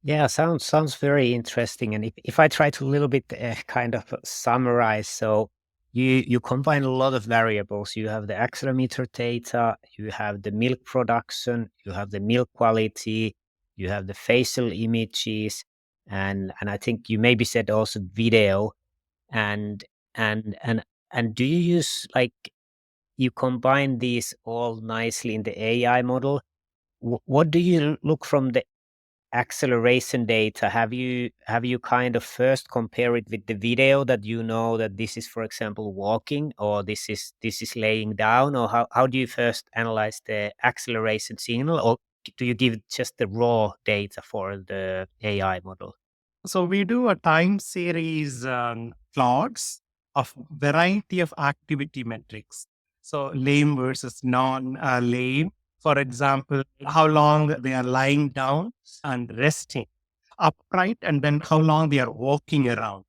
Yeah, sounds very interesting. And if I try to a little bit kind of summarize, so you combine a lot of variables. You have the accelerometer data, you have the milk production, you have the milk quality, you have the facial images, and I think you maybe said also video. And and and and do you use like you combine these all nicely in the AI model? What do you look from the acceleration data? Have you kind of first compare it with the video that you know that this is, for example, walking, or this is laying down, or how do you first analyze the acceleration signal, or do you give just the raw data for the AI model? So we do a time series plots of variety of activity metrics. So lame versus non-lame. For example, how long they are lying down and resting, upright, and then how long they are walking around.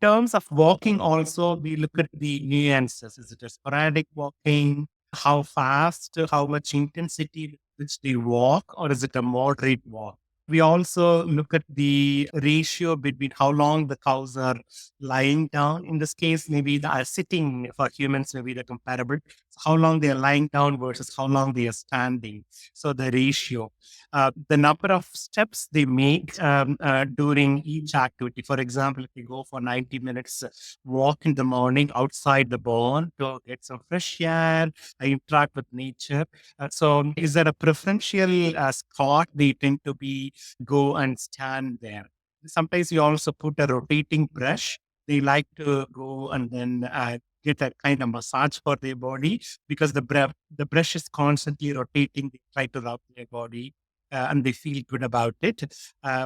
Terms of walking also, we look at the nuances. Is it a sporadic walking? How fast, how much intensity with which they walk, or is it a moderate walk? We also look at the ratio between how long the cows are lying down. In this case, maybe they are sitting. For humans, maybe they're comparable. So how long they are lying down versus how long they are standing. So the ratio, the number of steps they make during each activity. For example, if you go for 90 minutes walk in the morning outside the barn to get some fresh air, interact with nature. So, is there a preferential spot they tend to be go and stand there? Sometimes you also put a rotating brush. They like to go and then get a kind of massage for their body because the brush is constantly rotating. They try to rub their body and they feel good about it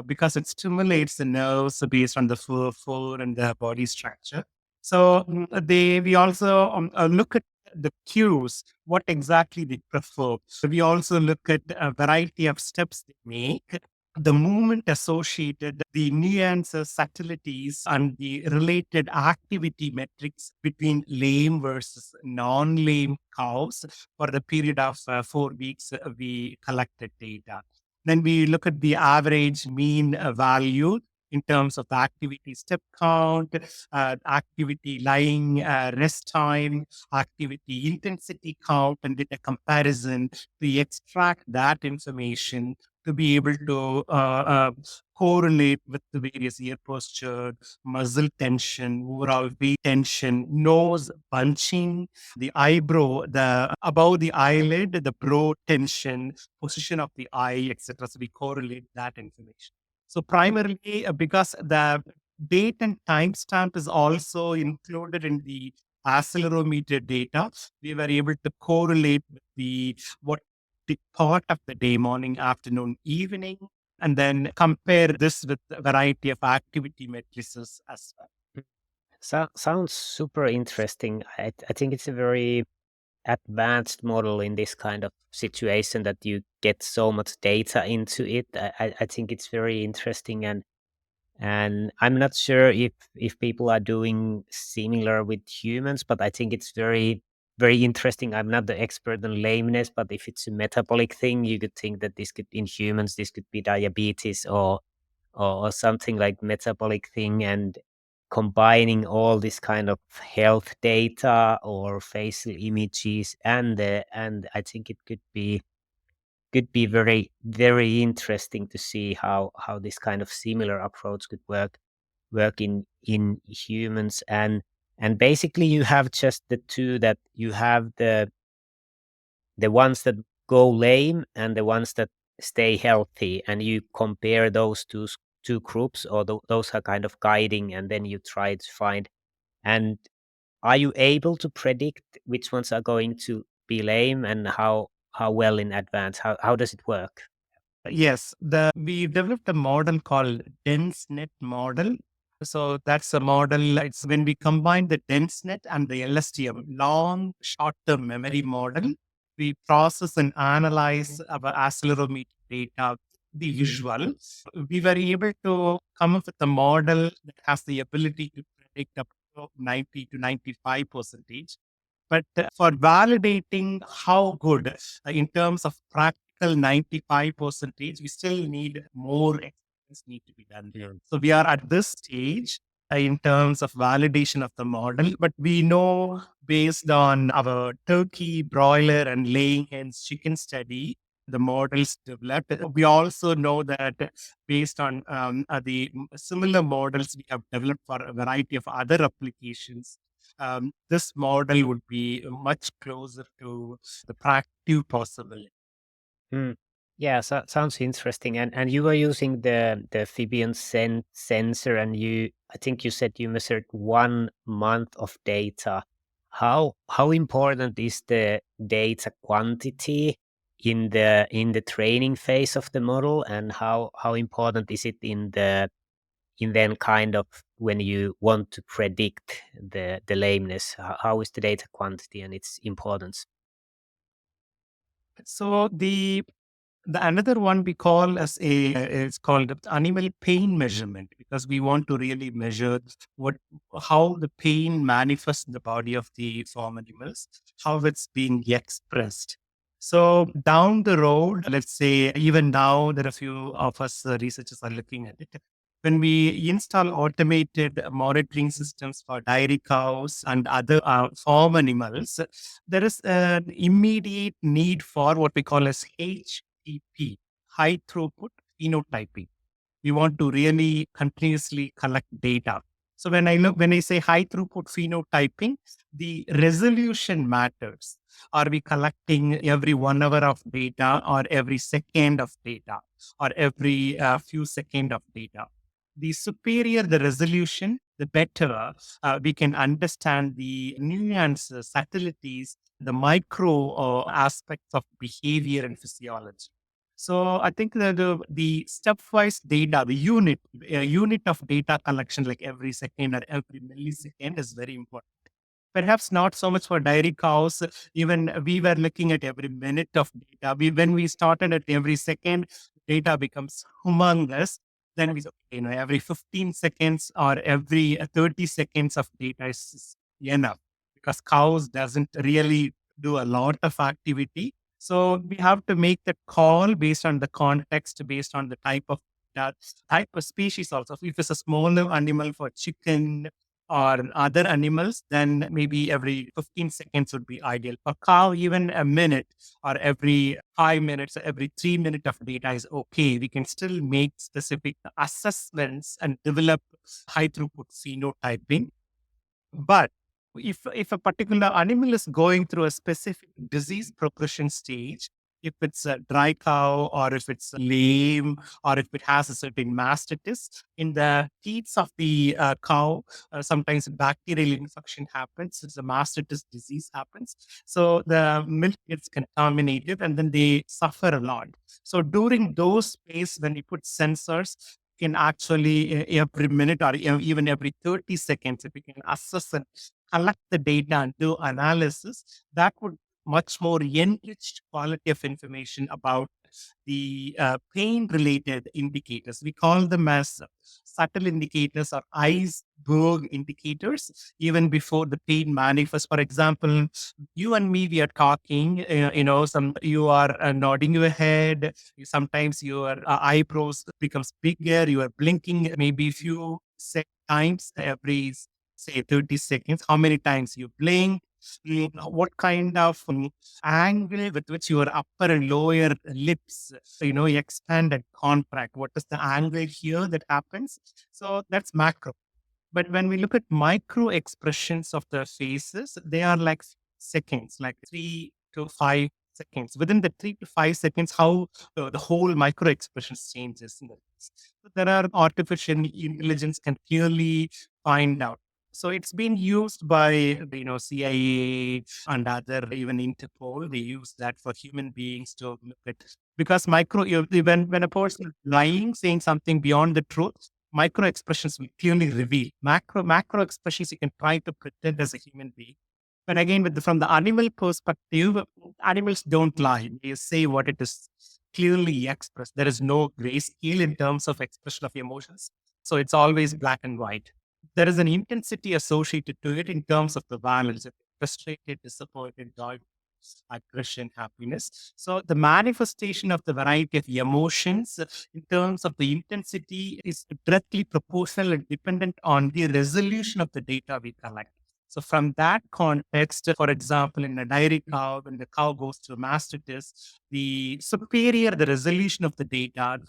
because it stimulates the nerves based on the fur and the body structure. So we also look at the cues, what exactly they prefer. So we also look at a variety of steps they make, the movement associated, the nuances, subtleties, and the related activity metrics between lame versus non-lame cows. For the period of 4 weeks, we collected data. Then we look at the average mean value in terms of the activity step count, activity lying, rest time, activity intensity count, and did a comparison to extract that information to be able to correlate with the various ear posture, muscle tension, overall weight tension, nose bunching, the eyebrow, the above the eyelid, the brow tension, position of the eye, etc. So we correlate that information. So primarily because the date and timestamp is also included in the accelerometer data, we were able to correlate with the what the part of the day, morning, afternoon, evening, and then compare this with a variety of activity matrices as well. Sounds super interesting. I think it's a very advanced model in this kind of situation that you get so much data into it. I think it's very interesting, and I'm not sure if people are doing similar with humans, but I think it's very interesting. I'm not the expert on lameness, but if it's a metabolic thing, you could think that this could in humans this could be diabetes or something like metabolic thing, and combining all this kind of health data or facial images and I think it could be very interesting to see how this kind of similar approach could work in humans. And basically you have just the two, that you have the ones that go lame and the ones that stay healthy, and you compare those two groups, or those are kind of guiding, and then you try to find. And are you able to predict which ones are going to be lame, and how well in advance? How does it work? Yes, the we developed a model called dense net model. So that's a model. It's when we combine the dense net and the LSTM, long short-term memory model, we process and analyze our accelerometer data, the visual. We were able to come up with a model that has the ability to predict up to 90 to 95%. But for validating how good in terms of practical 95%, we still need more experiments things need to be done there. So we are at this stage in terms of validation of the model, but we know based on our turkey, broiler, and laying hens chicken study, the models developed. We also know that based on the similar models we have developed for a variety of other applications, this model would be much closer to the practice possible. Mm. Yeah, so sounds interesting. And you were using the Fibion sensor, and I think you said you measured 1 month of data. How important is the data quantity in the training phase of the model, and how important is it in then kind of when you want to predict the lameness? How is the data quantity and its importance? So the another one we call as it's called animal pain measurement, because we want to really measure what how the pain manifests in the body of the farm animals, how it's being expressed. So down the road, let's say even now there are a few of us researchers are looking at it. When we install automated monitoring systems for dairy cows and other farm animals, there is an immediate need for what we call as HTP, high throughput phenotyping. We want to really continuously collect data. So when I say high throughput phenotyping, the resolution matters. Are we collecting every 1 hour of data, or every second of data, or every few seconds of data? The superior the resolution, the better we can understand the nuances, subtleties, the micro aspects of behavior and physiology. So I think that the stepwise data, the unit of data collection, like every second or every millisecond, is very important. Perhaps not so much for dairy cows. Even we were looking at every minute of data. When we started at every second, data becomes humongous. Then we said, every 15 seconds or every 30 seconds of data is enough, because cows doesn't really do a lot of activity. So we have to make that call based on the context, based on the type of data, type of species also. If it's a smaller animal for chicken or other animals, then maybe every 15 seconds would be ideal. For cow, even a minute or every 5 minutes, or every 3 minutes of data is okay. We can still make specific assessments and develop high throughput phenotyping. But if a particular animal is going through a specific disease progression stage, if it's a dry cow, or if it's lame, or if it has a certain mastitis in the teats of the cow, sometimes bacterial infection happens. It's a mastitis disease happens. So the milk gets contaminated, and then they suffer a lot. So during those space, when you put sensors, can actually every minute or even every 30 seconds, if we can assess and collect the data and do analysis, that would much more enriched quality of information about the pain related indicators. We call them as subtle indicators or iceberg indicators, even before the pain manifests. For example, you and me, we are talking, some you are nodding your head. Sometimes your eyebrows becomes bigger. You are blinking maybe few times every, say, 30 seconds. How many times you blink? What kind of angle with which your upper and lower lips, expand and contract? What is the angle here that happens? So that's macro. But when we look at micro expressions of the faces, they are like seconds, like 3 to 5 seconds. Within the 3 to 5 seconds, how the whole micro expressions changes. In the face. So there are artificial intelligence can clearly find out. So it's been used by CIA and other, even Interpol. They use that for human beings to look at, because when a person is lying, saying something beyond the truth, micro expressions will clearly reveal. Macro expressions you can try to pretend as a human being. But again, from the animal perspective, animals don't lie. They say what it is clearly expressed. There is no grayscale in terms of expression of emotions. So it's always black and white. There is an intensity associated to it in terms of the violence. Frustrated, disappointed, joy. aggression, happiness. So the manifestation of the variety of emotions in terms of the intensity is directly proportional and dependent on the resolution of the data we collect. So from that context, for example, in a dairy cow, when the cow goes to mastitis, the superior the resolution of the data,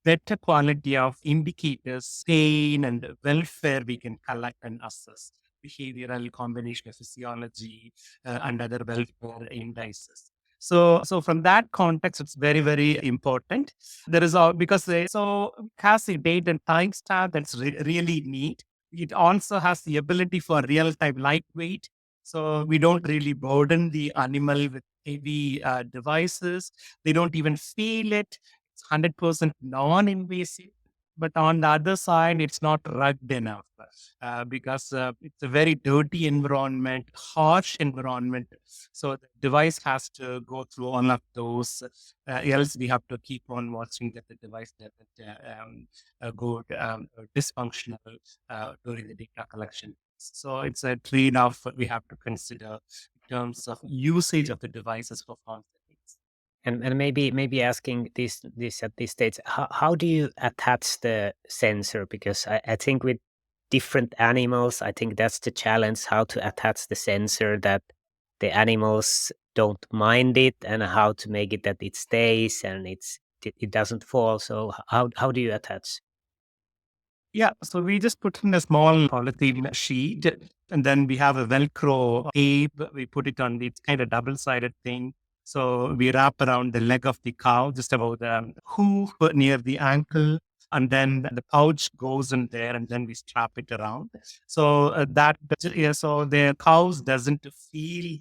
better quality of indicators, pain and welfare we can collect and assess. Behavioral combination of physiology and other welfare indices. So from that context, it's very, very important. There is all because so it has a date and timestamp that's really neat. It also has the ability for real time lightweight. So we don't really burden the animal with heavy devices. They don't even feel it. It's 100% non-invasive. But on the other side, it's not rugged enough because it's a very dirty environment, harsh environment. So the device has to go through all of those. Else, we have to keep on watching that the device doesn't go dysfunctional during the data collection. So it's a trade-off we have to consider in terms of usage of the devices for farm settings. And maybe asking this at this stage, how do you attach the sensor? Because I think with different animals, I think that's the challenge, how to attach the sensor that the animals don't mind it, and how to make it that it stays and it doesn't fall. So how do you attach? Yeah, so we just put in a small polythene sheet and then we have a Velcro tape. We put it on the kind of double sided thing. So we wrap around the leg of the cow, just about the hoof near the ankle. And then the pouch goes in there and then we strap it around. So yeah, so the cows doesn't feel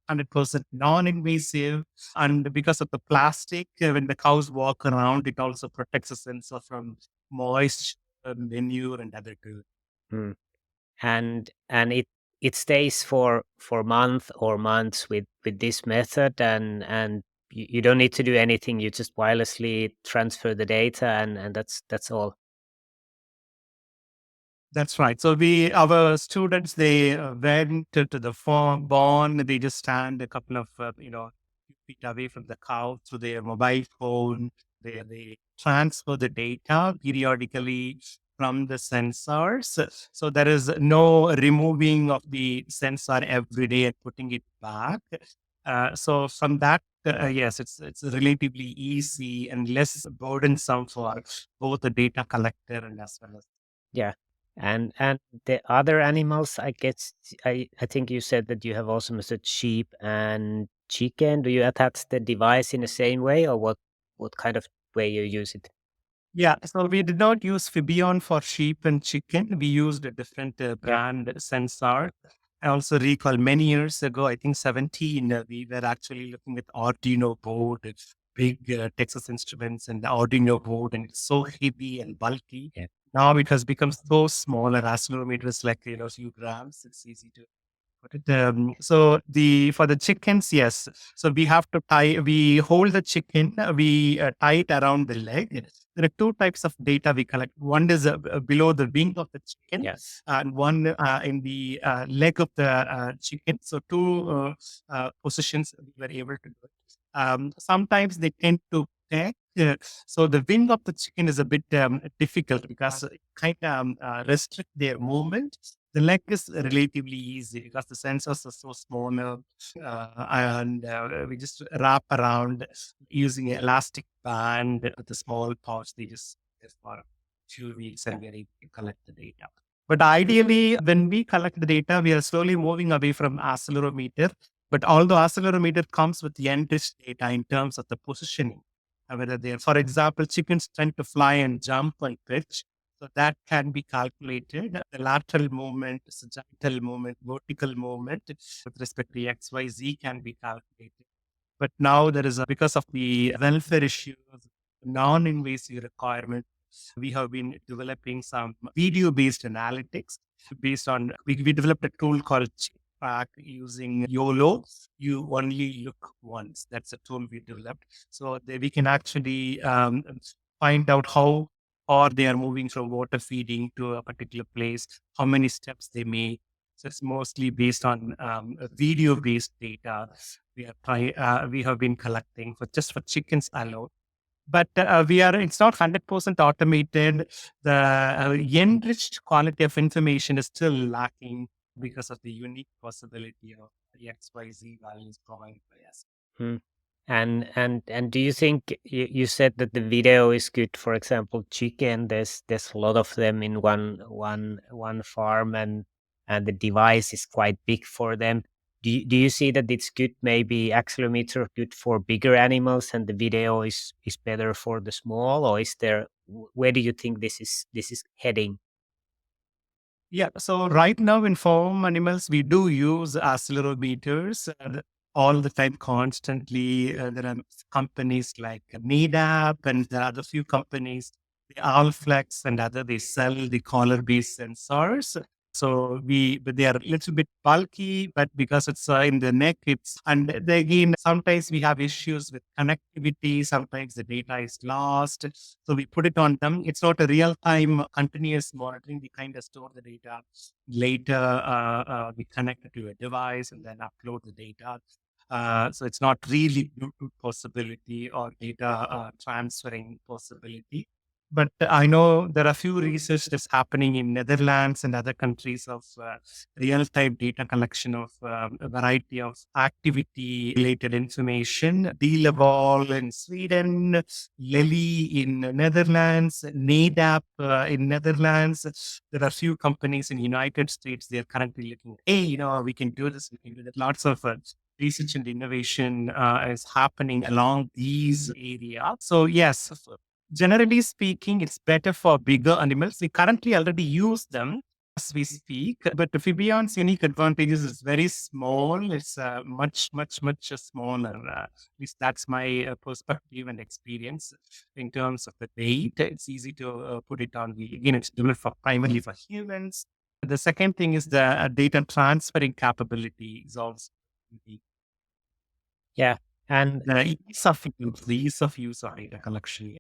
100% non-invasive. And because of the plastic, when the cows walk around, it also protects the sensor from moisture, manure, and other good. Mm. And it stays for month or months with this method, and you don't need to do anything. You just wirelessly transfer the data, and that's all. That's right. So our students, they went to the farm, barn. They just stand a couple of, feet away from the cow through their mobile phone. They transfer the data periodically from the sensors. So there is no removing of the sensor every day and putting it back. So from that, yes, it's relatively easy and less burdensome for both the data collector and as well as. Yeah. And the other animals, I guess, I think you said that you have also measured sheep and chicken. Do you attach the device in the same way, or what kind of way you use it? Yeah, so we did not use Fibion for sheep and chicken. We used a different Yeah. brand sensor. I also recall many years ago, I think 17, we were actually looking at Arduino board, big Texas Instruments and the Arduino board, and it's so heavy and bulky. Yeah. Now it has become so small, and accelerometer is like, few grams. It's easy to put it. So for the chickens, yes. So we have to we hold the chicken, we tie it around the leg. There are two types of data we collect. One is below the wing of the chicken, Yes. and one in the leg of the chicken. So two positions we were able to do it. Sometimes they tend to peck. So the wing of the chicken is a bit difficult because it kind of restrict their movement. The leg is relatively easy because the sensors are so smaller, and we just wrap around using an elastic band with a small pouch. They just for a few weeks and we're able to collect the data. But ideally, when we collect the data, we are slowly moving away from accelerometer. But although accelerometer comes with the enriched data in terms of the positioning, whether they're, for example, chickens tend to fly and jump and pitch. So that can be calculated. The lateral movement, sagittal movement, vertical movement with respect to XYZ can be calculated. But now there is because of the welfare issues, non-invasive requirement, we have been developing some video-based analytics based on, we developed a tool called Track using YOLO. You only look once. That's a tool we developed. So we can actually find out how or they are moving from water feeding to a particular place, how many steps they make. So it's mostly based on video-based data. we have been collecting for just for chickens alone. But it's not 100% automated. The enriched quality of information is still lacking because of the unique possibility of the XYZ values provided by us. Hmm. And do you think you said that the video is good? For example, chicken. There's a lot of them in one farm, and the device is quite big for them. Do you see that it's good? Maybe accelerometer good for bigger animals, and the video is better for the small, or is there? Where do you think this is heading? Yeah. So right now in farm animals, we do use accelerometers all the time, constantly. There are companies like NADAP, and there are a few companies, the Alflex and other. They sell the collar-based sensors. But they are a little bit bulky, but because it's in the neck, again, sometimes we have issues with connectivity. Sometimes the data is lost. So we put it on them. It's not a real time continuous monitoring. We kind of store the data. Later, we connect it to a device and then upload the data. So it's not really Bluetooth possibility or data transferring possibility. But I know there are a few research that's happening in Netherlands and other countries of real-time data collection of a variety of activity-related information. Dealable in Sweden, Lely in Netherlands, NADAP in Netherlands. There are few companies in United States. They are currently looking, hey, we can do this, we can do that. Lots of research and innovation is happening along these areas. So yes, generally speaking, it's better for bigger animals. We currently already use them as we speak, but the Fibion's unique advantages is very small. It's much, much, much smaller. At least that's my perspective and experience in terms of the weight. It's easy to put it on. Again, it's developed primarily for humans. The second thing is the data transferring capability is also unique. Yeah, and The ease of use of data collection.